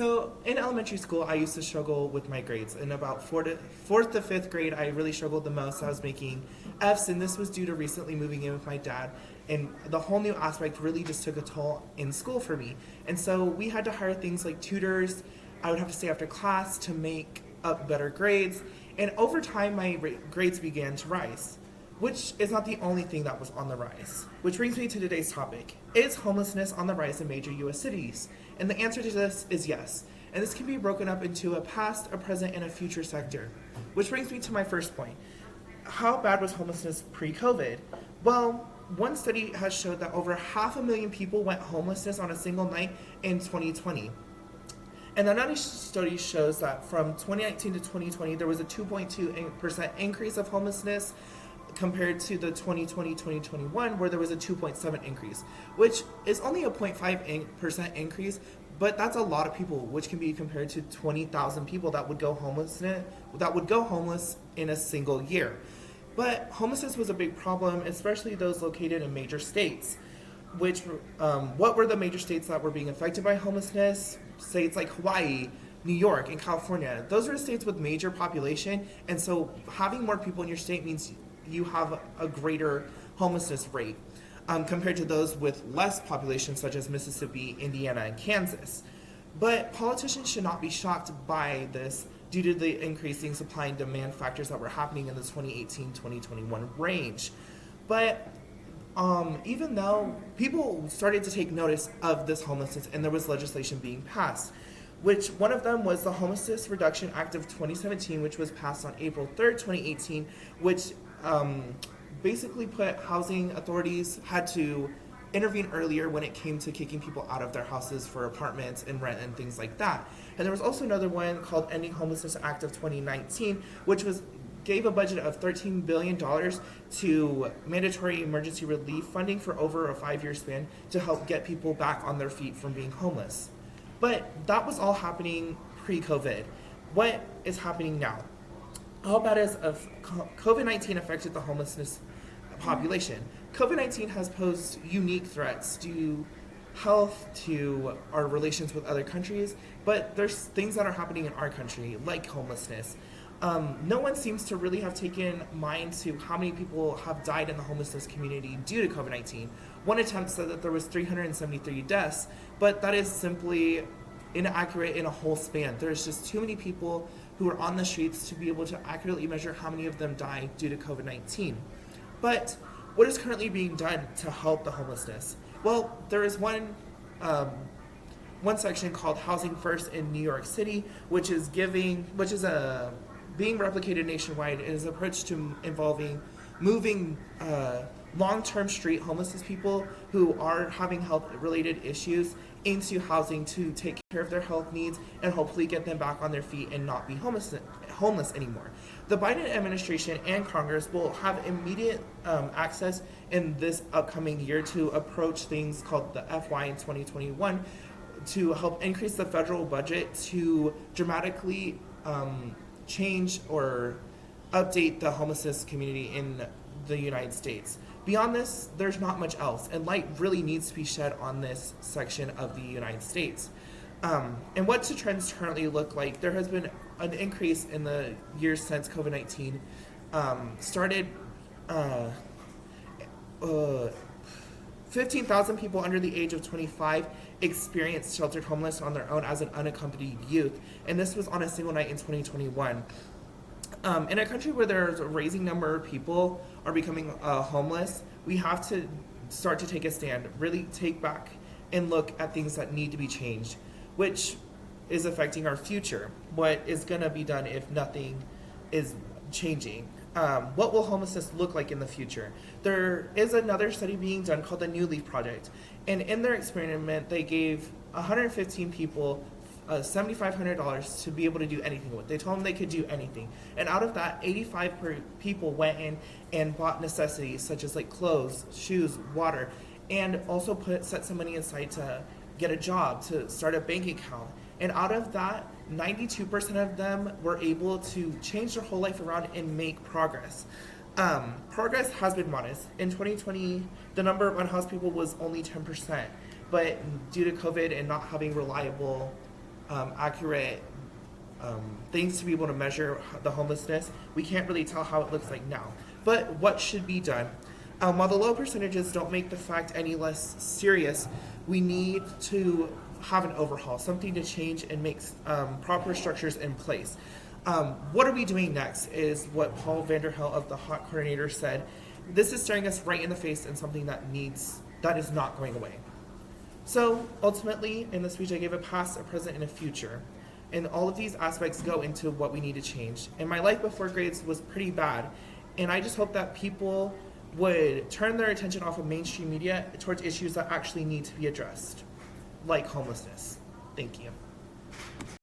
So in elementary school, I used to struggle with my grades. In about fourth to fifth grade, I really struggled the most. I was making Fs, and this was due to recently moving in with my dad. And the whole new aspect really just took a toll in school for me. And so we had to hire things like tutors. I would have to stay after class to make up better grades. And over time, my grades began to rise, which is not the only thing that was on the rise. Which brings me to today's topic. Is homelessness on the rise in major U.S. cities? And the answer to this is yes. And this can be broken up into a past, a present, and a future sector. Which brings me to my first point. How bad was homelessness pre-COVID? Well, one study has showed that over 500,000 people went homeless on a single night in 2020. And another study shows that from 2019 to 2020, there was a 2.2% increase of homelessness compared to the 2020-2021, where there was a 2.7 increase, which is only a 0.5% increase, but that's a lot of people, which can be compared to 20,000 people that would go homeless in a single year. But homelessness was a big problem, especially those located in major states. What were the major states that were being affected by homelessness? States like Hawaii, New York, and California. Those are states with major population, and so having more people in your state means you have a greater homelessness rate compared to those with less population, such as Mississippi, Indiana, and Kansas. But politicians should not be shocked by this due to the increasing supply and demand factors that were happening in the 2018-2021 range. But even though people started to take notice of this homelessness and there was legislation being passed, which one of them was the Homelessness Reduction Act of 2017, which was passed on April 3rd, 2018, which basically put housing authorities had to intervene earlier when it came to kicking people out of their houses for apartments and rent and things like that. And there was also another one called Ending Homelessness Act of 2019, which gave a budget of $13 billion to mandatory emergency relief funding for over a 5-year span to help get people back on their feet from being homeless. But that was all happening pre-COVID. What is happening now? How bad has COVID-19 affected the homelessness population? COVID-19 has posed unique threats to health, to our relations with other countries, but there's things that are happening in our country, like homelessness. No one seems to really have taken mind to how many people have died in the homelessness community due to COVID-19. One attempt said that there was 373 deaths, but that is simply inaccurate in a whole span. There's just too many people who are on the streets to be able to accurately measure how many of them died due to COVID-19. But what is currently being done to help the homelessness? Well, there is one section called Housing First in New York City, which is being replicated nationwide. It is an approach to involving moving long-term street homeless people who are having health-related issues into housing to take care of their health needs and hopefully get them back on their feet and not be homeless anymore. The Biden administration and Congress will have immediate access in this upcoming year to approach things called the FY in 2021 to help increase the federal budget to dramatically change or update the homelessness community in the United States. Beyond this, there's not much else, and light really needs to be shed on this section of the United States. And what do trends currently look like? There has been an increase in the years since COVID-19 started. 15,000 people under the age of 25 experienced sheltered homeless on their own as an unaccompanied youth, and this was on a single night in 2021. In a country where there's a rising number of people are becoming homeless, we have to start to take a stand, really take back and look at things that need to be changed, which is affecting our future. What is going to be done if nothing is changing? What will homelessness look like in the future? There is another study being done called the New Leaf Project, and in their experiment, they gave 115 people $7,500 to be able to do anything with. They told them they could do anything. And out of that, 85 people went in and bought necessities such as like clothes, shoes, water, and also set some money aside to get a job, to start a bank account. And out of that, 92% of them were able to change their whole life around and make progress. Progress has been modest. In 2020, the number of unhoused people was only 10%, but due to COVID and not having reliable accurate things to be able to measure the homelessness. We can't really tell how it looks like now. But what should be done? While the low percentages don't make the fact any less serious, we need to have an overhaul, something to change and make proper structures in place. What are we doing next is what Paul Vanderhill of the HOT coordinator said. This is staring us right in the face and something that is not going away. So ultimately, in the speech I gave a past, a present, and a future. And all of these aspects go into what we need to change. And my life before grades was pretty bad. And I just hope that people would turn their attention off of mainstream media towards issues that actually need to be addressed, like homelessness. Thank you.